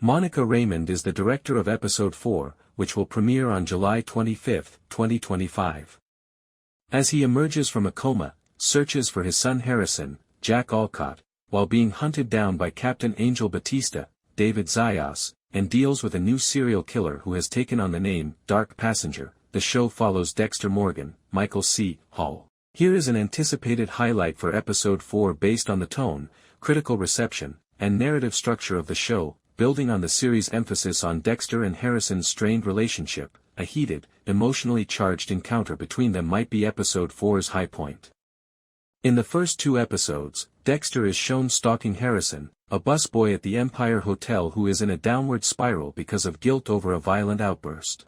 Monica Raymond is the director of Episode 4, which will premiere on July 25, 2025. As he emerges from a coma, searches for his son Harrison, Jack Alcott, while being hunted down by Captain Angel Batista, David Zayas, and deals with a new serial killer who has taken on the name Dark Passenger, the show follows Dexter Morgan, Michael C. Hall. Here is an anticipated highlight for Episode 4 based on the tone, critical reception, and narrative structure of the show, building on the series' emphasis on Dexter and Harrison's strained relationship. A heated, emotionally charged encounter between them might be Episode 4's high point. In the first 2 episodes, Dexter is shown stalking Harrison, a busboy at the Empire Hotel who is in a downward spiral because of guilt over a violent outburst.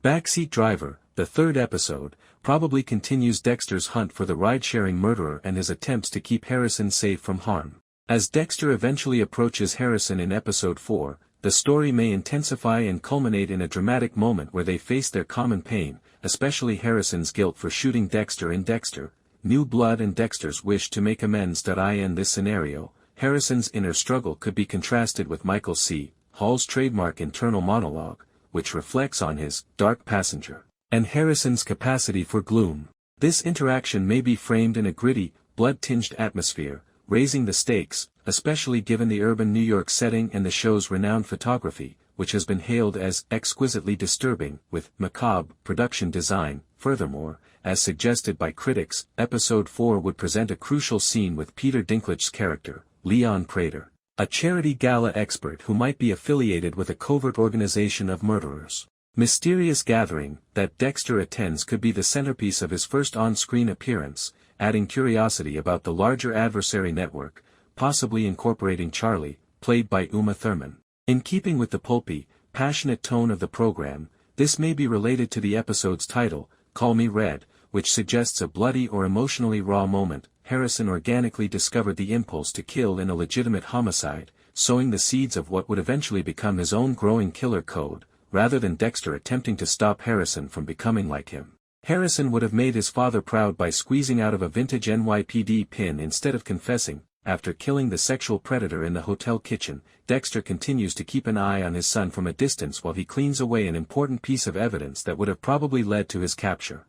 Backseat Driver, the 3rd episode, probably continues Dexter's hunt for the ride-sharing murderer and his attempts to keep Harrison safe from harm. As Dexter eventually approaches Harrison in Episode 4, the story may intensify and culminate in a dramatic moment where they face their common pain, especially Harrison's guilt for shooting Dexter in Dexter, New Blood and Dexter's wish to make amends. In this scenario, Harrison's inner struggle could be contrasted with Michael C. Hall's trademark internal monologue, which reflects on his dark passenger, and Harrison's capacity for gloom. This interaction may be framed in a gritty, blood-tinged atmosphere, raising the stakes, especially given the urban New York setting and the show's renowned photography, which has been hailed as exquisitely disturbing, with macabre production design. Furthermore, as suggested by critics, Episode 4 would present a crucial scene with Peter Dinklage's character, Leon Prater, a charity gala expert who might be affiliated with a covert organization of murderers. Mysterious gathering that Dexter attends could be the centerpiece of his first on-screen appearance, adding curiosity about the larger adversary network, possibly incorporating Charlie, played by Uma Thurman. In keeping with the pulpy, passionate tone of the program, this may be related to the episode's title, Call Me Red, which suggests a bloody or emotionally raw moment. Harrison organically discovered the impulse to kill in a legitimate homicide, sowing the seeds of what would eventually become his own growing killer code, rather than Dexter attempting to stop Harrison from becoming like him. Harrison would have made his father proud by squeezing out of a vintage NYPD pin instead of confessing. After killing the sexual predator in the hotel kitchen, Dexter continues to keep an eye on his son from a distance while he cleans away an important piece of evidence that would have probably led to his capture.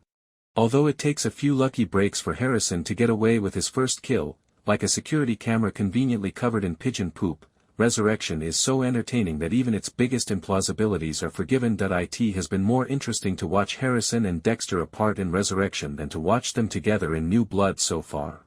Although it takes a few lucky breaks for Harrison to get away with his first kill, like a security camera conveniently covered in pigeon poop, Resurrection is so entertaining that even its biggest implausibilities are forgiven. It has been more interesting to watch Harrison and Dexter apart in Resurrection than to watch them together in New Blood so far.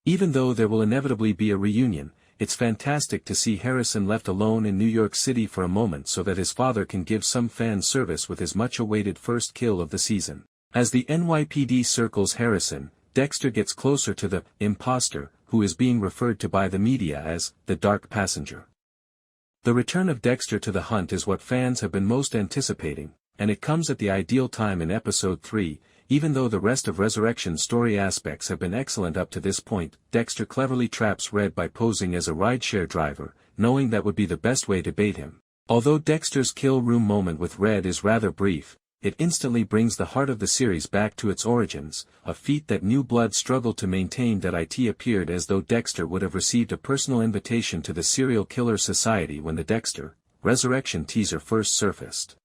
Even though there will inevitably be a reunion, it's fantastic to see Harrison left alone in New York City for a moment so that his father can give some fan service with his much-awaited first kill of the season. As the NYPD circles Harrison, Dexter gets closer to the imposter, who is being referred to by the media as the Dark Passenger. The return of Dexter to the hunt is what fans have been most anticipating, and it comes at the ideal time in Episode 3. Even though the rest of Resurrection's story aspects have been excellent up to this point, Dexter cleverly traps Red by posing as a rideshare driver, knowing that would be the best way to bait him. Although Dexter's kill room moment with Red is rather brief, it instantly brings the heart of the series back to its origins, a feat that New Blood struggled to maintain. It appeared as though Dexter would have received a personal invitation to the Serial Killer Society when the Dexter Resurrection teaser first surfaced.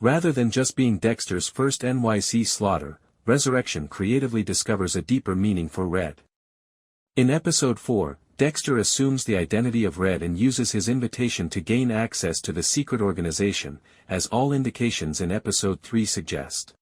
Rather than just being Dexter's first NYC slaughter, Resurrection creatively discovers a deeper meaning for Red. In Episode 4, Dexter assumes the identity of Red and uses his invitation to gain access to the secret organization, as all indications in Episode 3 suggest.